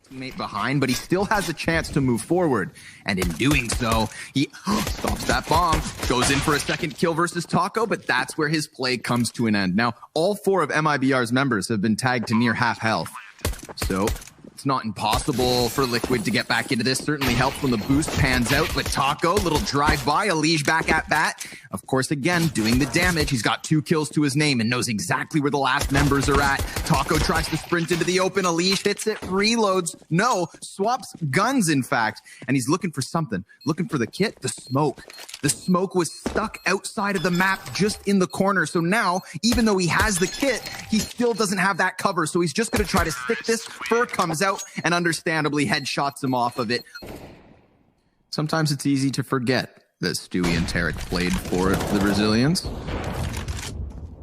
teammate behind, but he still has a chance to move forward. And in doing so, he stops that bomb, goes in for a second kill versus Taco, but that's where his play comes to an end. Now, all 4 of MIBR's members have been tagged to near half health. So it's not impossible for Liquid to get back into this. Certainly helps when the boost pans out, but Taco, little drive-by, Elige back at bat. Of course, again, doing the damage. He's got 2 kills to his name and knows exactly where the last members are at. Taco tries to sprint into the open. Elige hits it, reloads. No, swaps guns, in fact. And he's looking for something. Looking for the kit, the smoke. The smoke was stuck outside of the map, just in the corner. So now, even though he has the kit, he still doesn't have that cover. So he's just going to try to stick this. Fur comes out and understandably headshots him off of it. Sometimes it's easy to forget that Stewie and Tarek played for the Brazilians.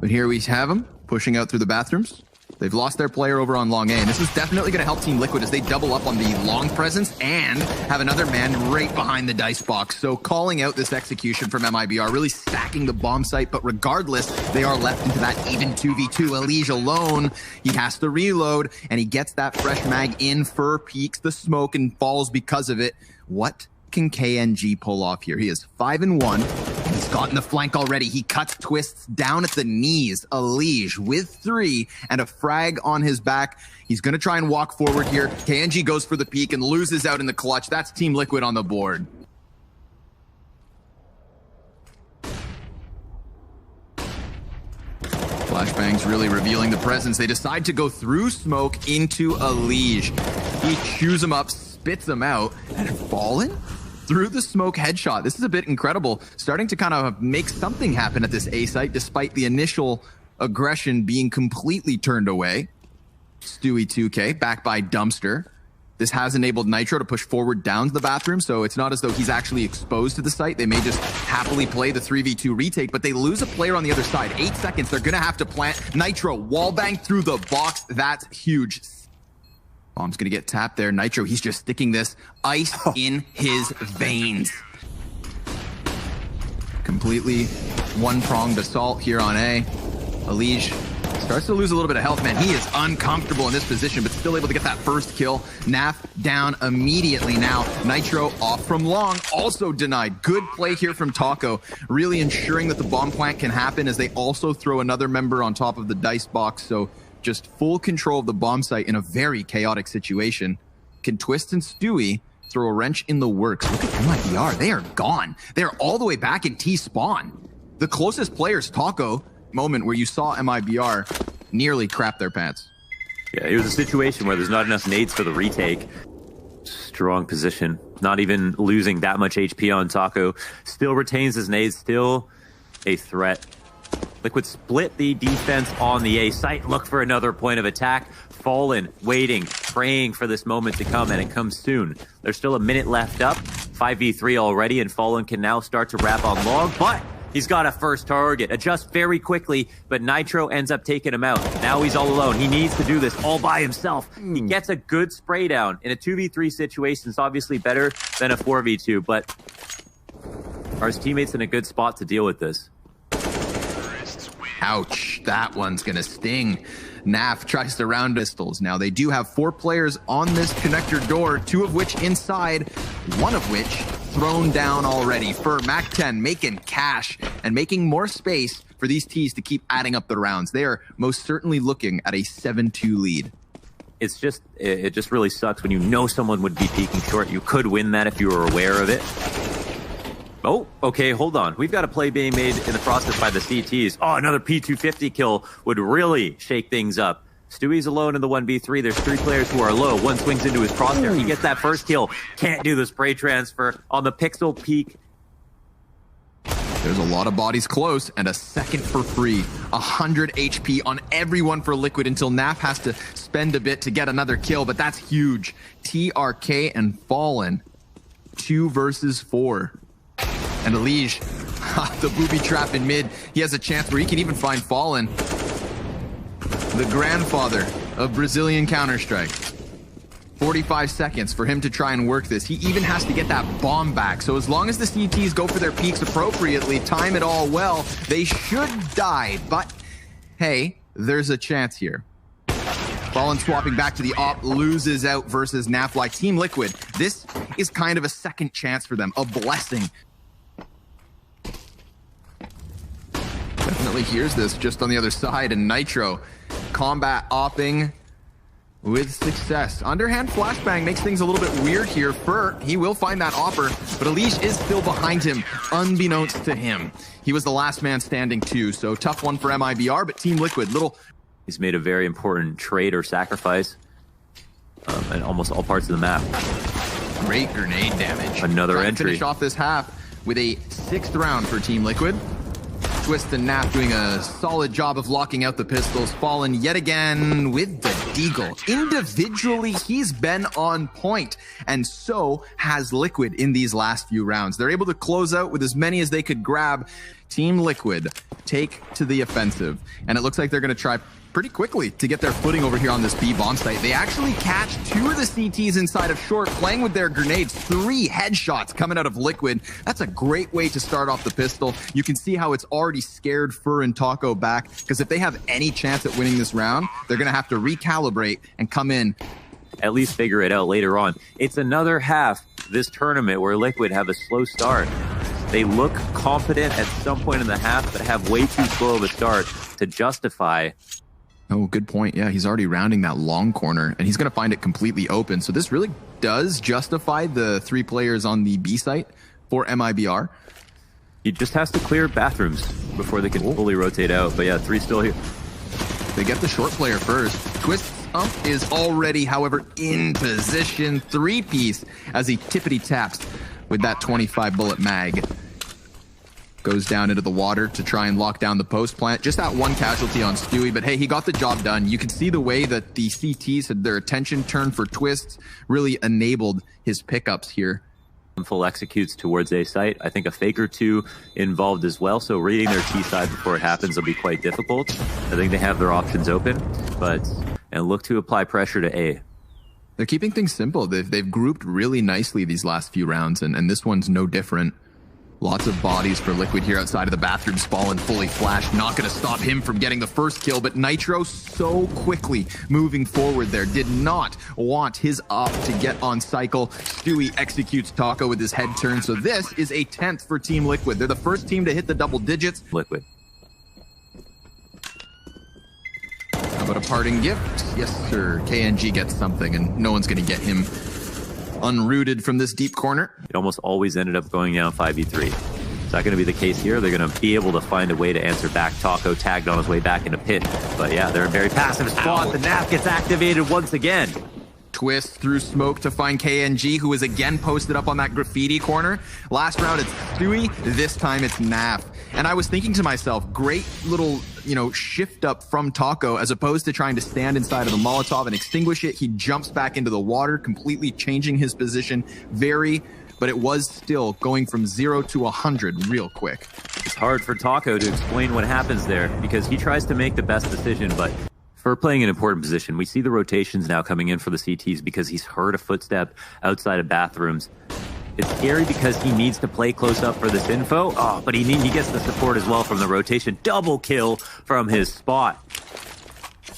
But here we have them pushing out through the bathrooms. They've lost their player over on long A, and this is definitely going to help Team Liquid as they double up on the long presence and have another man right behind the dice box. So calling out this execution from MIBR, really stacking the bomb site, but regardless, they are left into that even 2v2. Elige alone, he has to reload, and he gets that fresh mag in. Fur peeks the smoke and falls because of it. What can KNG pull off here? He is 5-1. He's gotten the flank already. He cuts Twists down at the knees. Elige with 3 and a frag on his back. He's going to try and walk forward here. KNG goes for the peek and loses out in the clutch. That's Team Liquid on the board. Flashbangs really revealing the presence. They decide to go through smoke into Elige. He chews him up, spits him out, and Fallen through the smoke headshot. This is a bit incredible. Starting to kind of make something happen at this A site, despite the initial aggression being completely turned away. Stewie 2K, back by Dumpster. This has enabled Nitro to push forward down to the bathroom, so it's not as though he's actually exposed to the site. They may just happily play the 3v2 retake, but they lose a player on the other side. 8 seconds, they're gonna have to plant. Nitro, wallbang through the box. That's huge. Bomb's gonna get tapped there. Nitro, he's just sticking this ice in his veins. Completely one-pronged assault here on A. Elige starts to lose a little bit of health, man. He is uncomfortable in this position, but still able to get that first kill. Naf down immediately now. Nitro off from long, also denied. Good play here from Taco, really ensuring that the bomb plant can happen as they also throw another member on top of the dice box. So just full control of the bomb site in a very chaotic situation. Can Twist and Stewie throw a wrench in the works? Look at MIBR, they are gone. They're all the way back in T-spawn. The closest player's Taco. Moment where you saw MIBR nearly crap their pants. Yeah, it was a situation where there's not enough nades for the retake. Strong position. Not even losing that much HP on Taco. Still retains his nades, still a threat. Liquid split the defense on the A site. Look for another point of attack. Fallen, waiting, praying for this moment to come, and it comes soon. There's still a minute left up. 5v3 already, and Fallen can now start to wrap on long, but he's got a first target. Adjust very quickly, but Nitro ends up taking him out. Now he's all alone. He needs to do this all by himself. He gets a good spray down. In a 2v3 situation, it's obviously better than a 4v2, but are his teammates in a good spot to deal with this? Ouch, that one's gonna sting. Naf tries to round pistols. Now they do have 4 players on this connector door, 2 of which inside, 1 of which thrown down already. For Mac-10 making cash and making more space for these T's to keep adding up the rounds. They are most certainly looking at a 7-2 lead. It just really sucks when you know someone would be peeking short. You could win that if you were aware of it. Oh, okay, hold on. We've got a play being made in the process by the CTs. Oh, another P250 kill would really shake things up. Stewie's alone in the 1v3. There's 3 players who are low. One swings into his crosshair. He gets that first kill. Can't do the spray transfer on the pixel peak. There's a lot of bodies close and a second for free. 100 HP on everyone for Liquid until Naf has to spend a bit to get another kill, but that's huge. TRK and Fallen, 2 versus 4. And Elige, the booby trap in mid. He has a chance where he can even find Fallen. The grandfather of Brazilian Counter-Strike. 45 seconds for him to try and work this. He even has to get that bomb back. So as long as the CTs go for their peaks appropriately, time it all well, they should die. But hey, there's a chance here. Fallen swapping back to the op, loses out versus Nafly. Team Liquid, this is kind of a second chance for them, a blessing. Definitely hears this just on the other side, and Nitro combat opping with success. Underhand flashbang makes things a little bit weird here. Fur, he will find that opper, but Elish is still behind him, unbeknownst to him. He was the last man standing too, so tough one for Mibr, but Team Liquid, He's made a very important trade or sacrifice in almost all parts of the map. Great grenade damage. Another entry. Finish off this half with a 6th round for Team Liquid. Twist and Nap doing a solid job of locking out the pistols. Fallen yet again with the deagle. Individually, he's been on point, and so has Liquid in these last few rounds. They're able to close out with as many as they could grab. Team Liquid take to the offensive, and it looks like they're going to try pretty quickly to get their footing over here on this B bomb site. They actually catch 2 of the CTs inside of short, playing with their grenades. 3 headshots coming out of Liquid. That's a great way to start off the pistol. You can see how it's already scared Fur and Taco back, because if they have any chance at winning this round, they're going to have to recalibrate and come in. At least figure it out later on. It's another half this tournament where Liquid have a slow start. They look confident at some point in the half, but have way too slow of a start to justify. Oh, good point. Yeah, he's already rounding that long corner, and he's going to find it completely open. So this really does justify the 3 players on the B site for Mibr. He just has to clear bathrooms before they can fully rotate out. But yeah, 3 still here. They get the short player first. Twist is already, however, in position. 3-piece as he tippity taps with that 25 bullet mag. Goes down into the water to try and lock down the post plant. Just that 1 casualty on Stewie, but hey, he got the job done. You can see the way that the CTs had their attention turned for Twists really enabled his pickups here. Full executes towards A site. I think a fake or 2 involved as well, so reading their T side before it happens will be quite difficult. I think they have their options open, and look to apply pressure to A. They're keeping things simple. They've grouped really nicely these last few rounds, and this one's no different. Lots of bodies for Liquid here outside of the bathroom. Fallen fully flashed. Not going to stop him from getting the first kill, but Nitro so quickly moving forward there. Did not want his op to get on cycle. Stewie executes Taco with his head turn, so this is a 10th for Team Liquid. They're the first team to hit the double digits. Liquid. How about a parting gift? Yes, sir. KNG gets something, and no one's going to get him unrooted from this deep corner. It almost always ended up going down 5v3. Is that going to be the case here? They're going to be able to find a way to answer back. Taco tagged on his way back into pit. But yeah, they're in very passive spot. The NAF gets activated once again. Twist through smoke to find KNG, who is again posted up on that graffiti corner. Last round it's Stewie, this time it's Naf. And I was thinking to myself, great little, shift up from Taco, as opposed to trying to stand inside of the Molotov and extinguish it. He jumps back into the water, completely changing his position. But it was still going from 0 to 100 real quick. It's hard for Taco to explain what happens there, because he tries to make the best decision, but for playing an important position, we see the rotations now coming in for the CTs because he's heard a footstep outside of bathrooms. It's scary because he needs to play close up for this info. Oh, but he gets the support as well from the rotation. Double kill from his spot.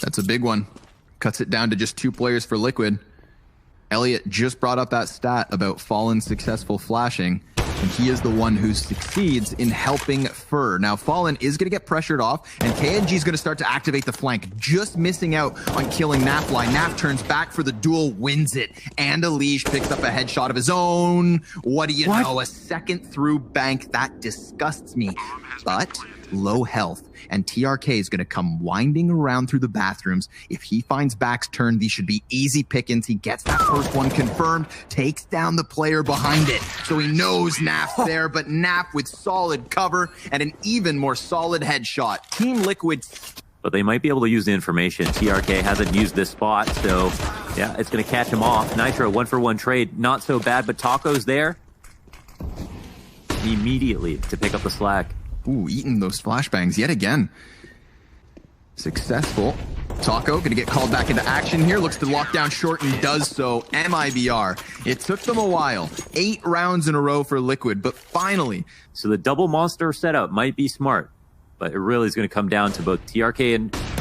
That's a big one. Cuts it down to just 2 players for Liquid. Elliot just brought up that stat about Fallen's successful flashing, and he is the one who succeeds in helping Fur. Now, Fallen is going to get pressured off, and KNG is going to start to activate the flank, just missing out on killing Nafly. Naf turns back for the duel, wins it, and Elish picks up a headshot of his own. What do you know? A second through bank. That disgusts me, but low health, and TRK is going to come winding around through the bathrooms. If he finds back's turn, these should be easy pickings. He gets that first one confirmed, takes down the player behind it, so he knows Naf's there, but Naf with solid cover and an even more solid headshot. Team Liquid. But they might be able to use the information. TRK hasn't used this spot, so yeah, it's going to catch him off. Nitro, 1-for-1 trade, not so bad, but Taco's there immediately to pick up the slack. Ooh, eating those flashbangs yet again. Successful. Taco going to get called back into action here. Looks to lock down short and does so. Mibr. It took them a while. 8 rounds in a row for Liquid, but finally. So the double monster setup might be smart, but it really is going to come down to both TRK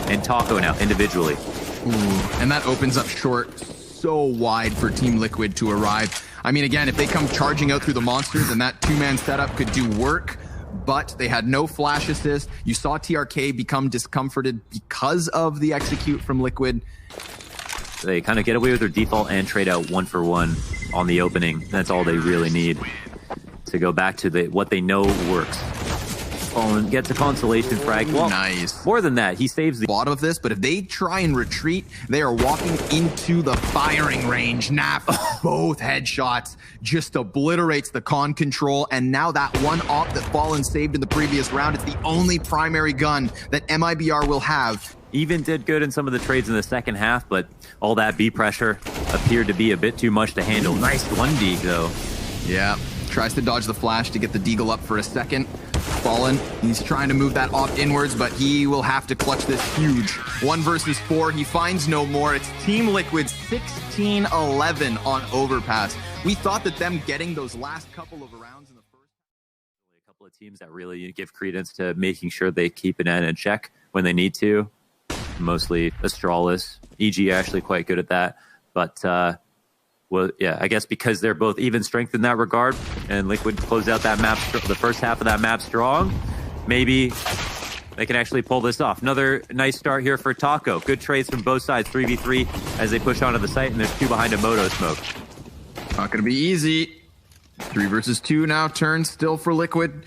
and Taco now individually. Ooh, and that opens up short so wide for Team Liquid to arrive. I mean, again, if they come charging out through the monster, then that two-man setup could do work, but they had no flash assist. You saw TRK become discomforted because of the execute from Liquid. They kind of get away with their default and trade out 1-for-1 on the opening. That's all they really need to go back to what they know works. Fallen gets a consolation frag. Well, nice. More than that, he saves the bottom of this, but if they try and retreat, they are walking into the firing range. Naf, both headshots, just obliterates the con control, and now that one op that Fallen saved in the previous round, it's the only primary gun that MIBR will have. Even did good in some of the trades in the second half, but all that B pressure appeared to be a bit too much to handle. Nice 1D though. Yeah, tries to dodge the flash to get the deagle up for a second. Fallen, he's trying to move that off inwards, but he will have to clutch this huge 1 versus 4. He finds no more. It's Team Liquid 16-11 on Overpass. We thought that them getting those last couple of rounds in the first, a couple of teams that really give credence to making sure they keep an end in check when they need to. Mostly Astralis, EG actually quite good at that, but well, yeah, I guess because they're both even strength in that regard, and Liquid closed out that map, the first half of that map strong, maybe they can actually pull this off. Another nice start here for Taco. Good trades from both sides, 3v3 as they push onto the site, and there's 2 behind a Moto smoke. Not gonna be easy. 3 versus 2 now, turn still for Liquid.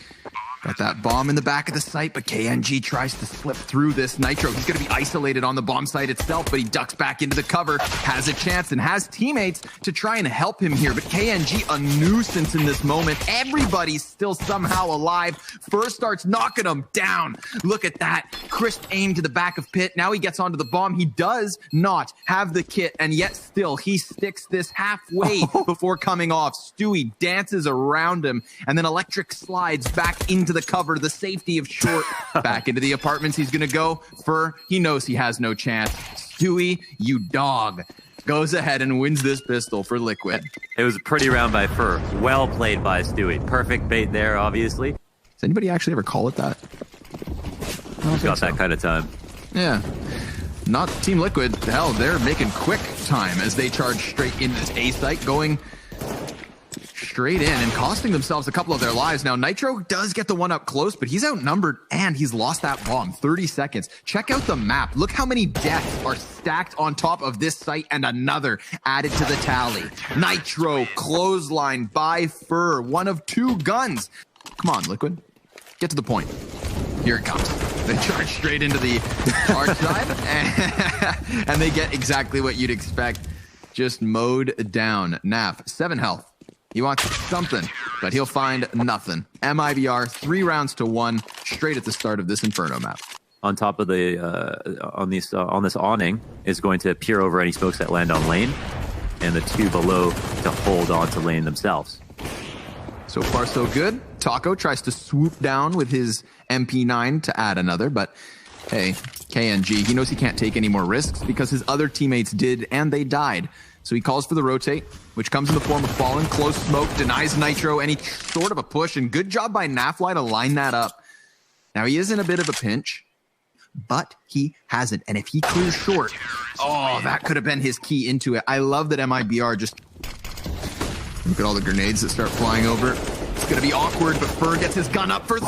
Got that bomb in the back of the site, but KNG tries to slip through this. Nitro, he's going to be isolated on the bomb site itself, but he ducks back into the cover, has a chance, and has teammates to try and help him here. But KNG, a nuisance in this moment. Everybody's still somehow alive. First starts knocking him down. Look at that. Crisp aim to the back of pit. Now he gets onto the bomb. He does not have the kit, and yet still he sticks this halfway before coming off. Stewie dances around him, and then Electric slides back into the cover, the safety of short. Back into the apartments he's gonna go. Fur, he knows he has no chance. Stewie, you dog, goes ahead and wins this pistol for Liquid. It was a pretty round by Fur. Well played by Stewie. Perfect bait there, obviously. Does anybody actually ever call it that? He's got that kind of time. Yeah. Not Team Liquid. Hell, they're making quick time as they charge straight into this A site, going straight in and costing themselves a couple of their lives. Now, Nitro does get the one up close, but he's outnumbered and he's lost that bomb. 30 seconds. Check out the map. Look how many deaths are stacked on top of this site and another added to the tally. Nitro, clothesline by Fur, one of 2 guns. Come on, Liquid. Get to the point. Here it comes. They charge straight into the arch side, and they get exactly what you'd expect. Just mowed down. Naf, 7 health. He wants something, but he'll find nothing. MIBR, 3 rounds to 1, straight at the start of this Inferno map. On top of the on this awning is going to peer over any smokes that land on lane, and the 2 below to hold on to lane themselves. So far, so good. Taco tries to swoop down with his MP9 to add another, but hey, KNG, he knows he can't take any more risks because his other teammates did, and they died. So he calls for the rotate, which comes in the form of Fallen. Close smoke, denies Nitro any sort of a push, and good job by Nafly to line that up. Now, he is in a bit of a pinch, but he hasn't. And if he clears short, oh, that could have been his key into it. I love that MIBR just... Look at all the grenades that start flying over. It's going to be awkward, but Fur gets his gun up for 3.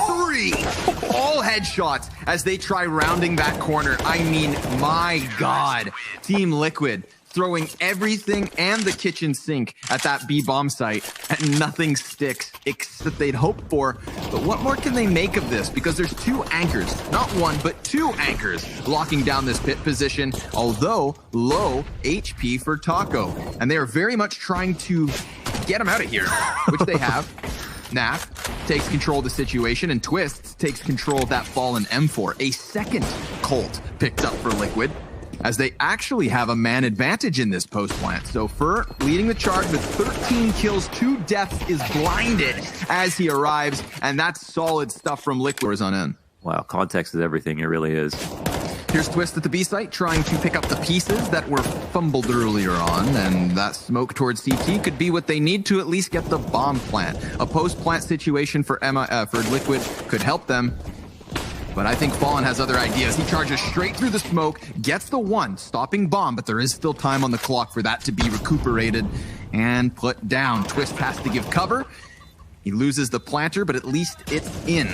All headshots as they try rounding that corner. I mean, my God. Team Liquid throwing everything and the kitchen sink at that B bomb site, and nothing sticks except they'd hoped for. But what more can they make of this? Because there's 2 anchors, not 1, but 2 anchors locking down this pit position, although low HP for Taco. And they are very much trying to get him out of here, which they have. Naf takes control of the situation, and Twists takes control of that fallen M4. A second Colt picked up for Liquid, as they actually have a man advantage in this post plant. So Fur leading the charge with 13 kills, 2 deaths, is blinded as he arrives, and that's solid stuff from Liquid on end. Wow, context is everything, it really is. Here's Twist at the B site, trying to pick up the pieces that were fumbled earlier on, and that smoke towards CT could be what they need to at least get the bomb plant. A post-plant situation for Liquid could help them. But I think Fallen has other ideas. He charges straight through the smoke, gets the one, stopping bomb, but there is still time on the clock for that to be recuperated and put down. Twist has to give cover. He loses the planter, but at least it's in.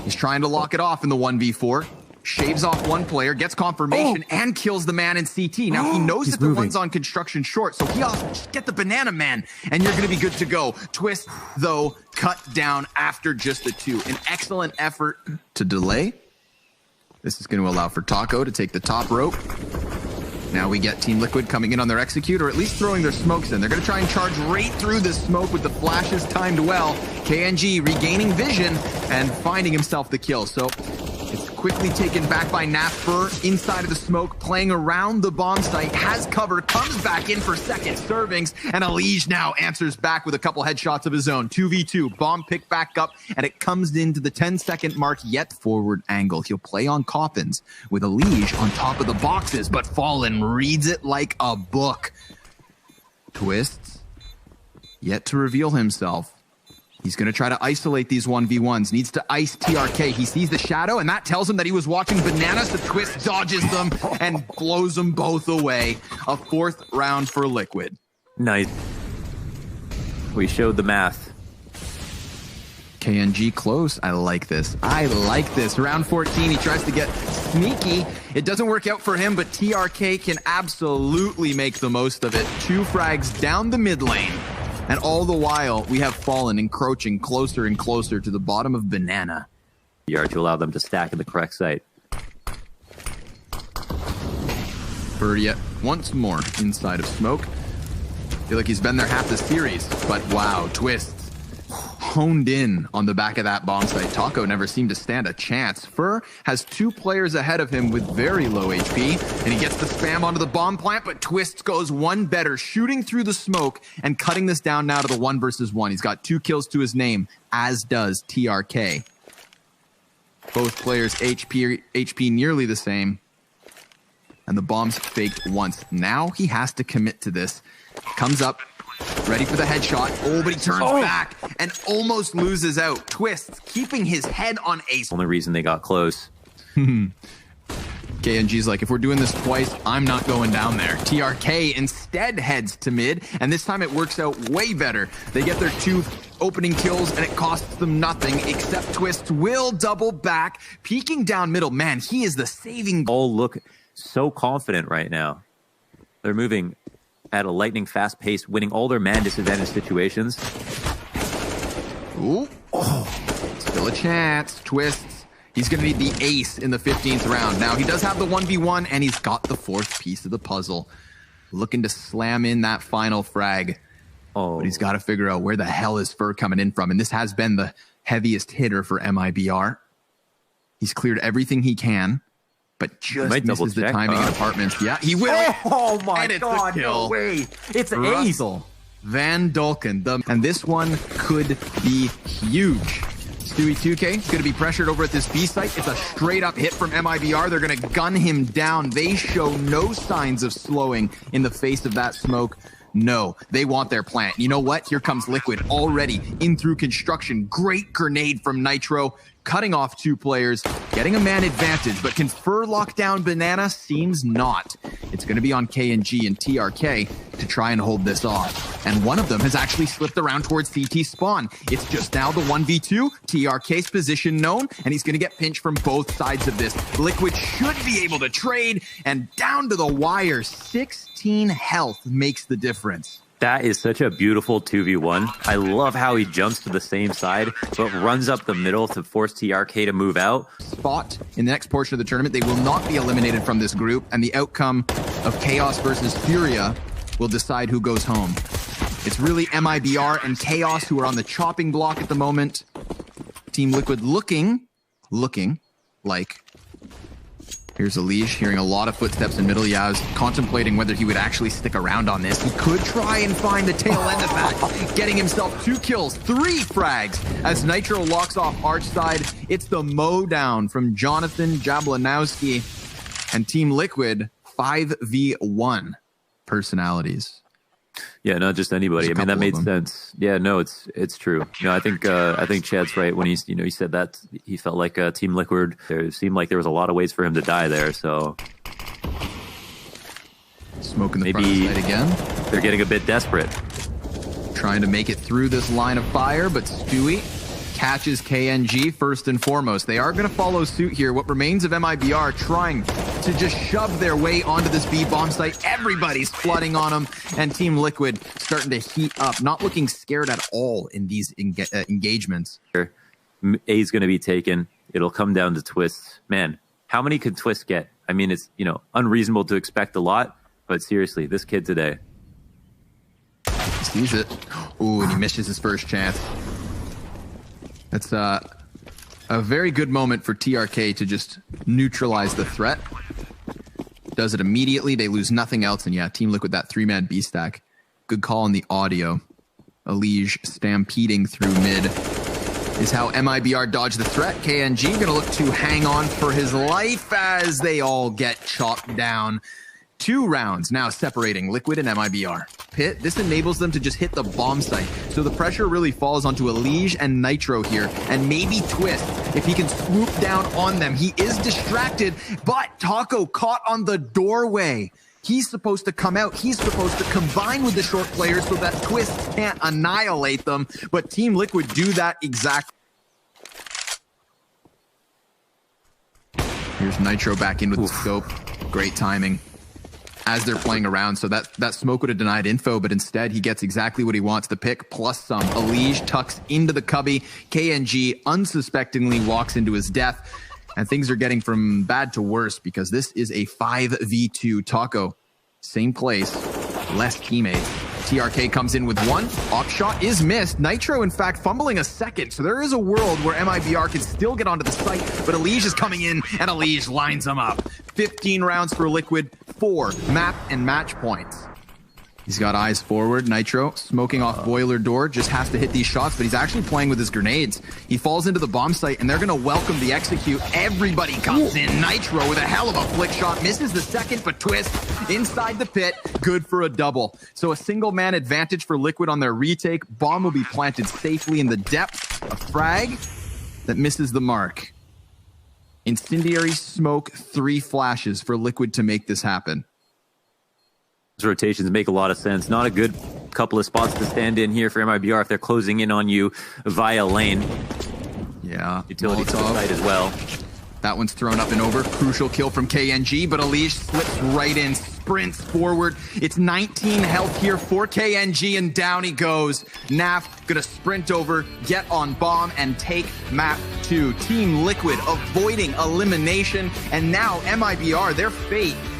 He's trying to lock it off in the 1v4. Shaves off one player, gets confirmation, and kills the man in CT. Now, he knows that the one's on construction short, so he also just get the banana man, and you're going to be good to go. Twist, though, cut down after just the 2. An excellent effort to delay. This is going to allow for Taco to take the top rope. Now we get Team Liquid coming in on their execute, or at least throwing their smokes in. They're going to try and charge right through this smoke with the flashes timed well. KNG regaining vision and finding himself the kill. So it's quickly taken back by Naffer inside of the smoke, playing around the bomb site, has cover, comes back in for second servings, and Elige now answers back with a couple headshots of his own. 2v2, bomb picked back up, and it comes into the 10-second mark, yet forward angle. He'll play on Coffins with Elige on top of the boxes, but Fallen reads it like a book. Twists, yet to reveal himself. He's going to try to isolate these 1v1s. Needs to ice TRK. He sees the shadow, and that tells him that he was watching Bananas. The Twist dodges them and blows them both away. A 4th round for Liquid. Nice. We showed the math. KNG close. I like this. I like this. Round 14, he tries to get sneaky. It doesn't work out for him, but TRK can absolutely make the most of it. 2 frags down the mid lane. And all the while, we have Fallen encroaching closer and closer to the bottom of Banana. To allow them to stack in the correct site. Bird yet once more inside of smoke. Feel like he's been there half the series, but wow, Twists honed in on the back of that bomb site. Taco never seemed to stand a chance. Fur has 2 players ahead of him with very low HP, and he gets the spam onto the bomb plant, but Twist goes one better, shooting through the smoke and cutting this down now to the 1 versus 1. He's got 2 kills to his name, as does TRK. Both players HP nearly the same, and the bomb's faked once. Now he has to commit to this. Comes up, ready for the headshot. Oh, but he turns back and almost loses out. Twists keeping his head on ace. Only reason they got close. KNG's like, if we're doing this twice, I'm not going down there. TRK instead heads to mid, and this time it works out way better. They get their 2 opening kills, and it costs them nothing, except Twist will double back, peeking down middle. Man, he is the saving. All look so confident right now. They're moving at a lightning fast pace, winning all their man disadvantage situations. Ooh. Oh, still a chance. Twists. He's going to need the ace in the 15th round. Now, he does have the 1v1, and he's got the 4th piece of the puzzle. Looking to slam in that final frag. But he's got to figure out where the hell is Fur coming in from. And this has been the heaviest hitter for Mibr. He's cleared everything he can, but just misses the timing in apartments. Yeah, he will. Oh my God, no way. It's Russell Van Dulken. And this one could be huge. Stewie 2K is going to be pressured over at this B site. It's a straight up hit from Mibr. They're going to gun him down. They show no signs of slowing in the face of that smoke. No, they want their plant. You know what? Here comes Liquid already in through construction. Great grenade from Nitro, cutting off 2 players, getting a man advantage, but can Fur lock down Banana? Seems not. It's going to be on KNG and TRK to try and hold this off. And one of them has actually slipped around towards CT spawn. It's just now the 1v2, TRK's position known, and he's going to get pinched from both sides of this. Liquid should be able to trade, and down to the wire, 16 health makes the difference. That is such a beautiful 2v1. I love how he jumps to the same side, but runs up the middle to force TRK to move out. Spot in the next portion of the tournament. They will not be eliminated from this group, and the outcome of Chaos versus Furia will decide who goes home. It's really Mibr and Chaos who are on the chopping block at the moment. Team Liquid looking like... Here's Elige hearing a lot of footsteps in middle. Yeah, I was contemplating whether he would actually stick around on this. He could try and find the tail end of that, getting himself 2 kills, 3 frags as Nitro locks off Arch side. It's the mow down from Jonathan Jablanowski and Team Liquid 5v1 personalities. Yeah, not just anybody. I mean, that made sense. Yeah, no, it's true. I think Chad's right when he said that he felt like Team Liquid. It seemed like there was a lot of ways for him to die there. So smoking the maybe front side again. They're getting a bit desperate, trying to make it through this line of fire, but Stewie catches KNG first and foremost. They are going to follow suit here. What remains of Mibr trying to just shove their way onto this B bomb site. Everybody's flooding on them, and Team Liquid starting to heat up, not looking scared at all in these engagements. A's going to be taken. It'll come down to twists. Man, how many could Twist get? I mean, it's unreasonable to expect a lot, but seriously, this kid today. He sees it. Ooh, and he misses his first chance. That's a very good moment for TRK to just neutralize the threat. Does it immediately. They lose nothing else. And yeah, Team Liquid, that 3-man B stack. Good call on the audio. Elige stampeding through mid is how Mibr dodged the threat. KNG going to look to hang on for his life as they all get chopped down. 2 rounds now separating Liquid and Mibr. Pit, this enables them to just hit the bomb site. So the pressure really falls onto Elige and Nitro here, and maybe Twist if he can swoop down on them. He is distracted, but Taco caught on the doorway. He's supposed to come out. He's supposed to combine with the short players so that Twist can't annihilate them, but Team Liquid do that exactly. Here's Nitro back in with the scope. Great timing as they're playing around. So that smoke would have denied info, but instead he gets exactly what he wants, the pick plus some. Elige tucks into the cubby. KNG unsuspectingly walks into his death, and things are getting from bad to worse because this is a 5v2. Taco, same place, less teammates. TRK comes in with 1. Off shot is missed. Nitro, in fact, fumbling a second. So there is a world where Mibr can still get onto the site, but Elige is coming in, and Elige lines them up. 15 rounds for Liquid, 4 map and match points. He's got eyes forward. Nitro smoking off boiler door, just has to hit these shots, but he's actually playing with his grenades. He falls into the bomb site, and they're going to welcome the execute. Everybody comes in. Nitro with a hell of a flick shot, misses the second, but Twist inside the pit, good for a double. So a single man advantage for Liquid on their retake. Bomb will be planted safely in the depth. A frag that misses the mark. Incendiary smoke, 3 flashes for Liquid to make this happen. Rotations make a lot of sense. Not a good couple of spots to stand in here for Mibr if they're closing in on you via lane. Yeah, utility to the side as well. That one's thrown up and over. Crucial kill from KNG, but Elige slips right in, sprints forward. It's 19 health here for KNG, and down he goes. Naf gonna sprint over, get on bomb, and take map 2. Team Liquid avoiding elimination, and now Mibr, their fate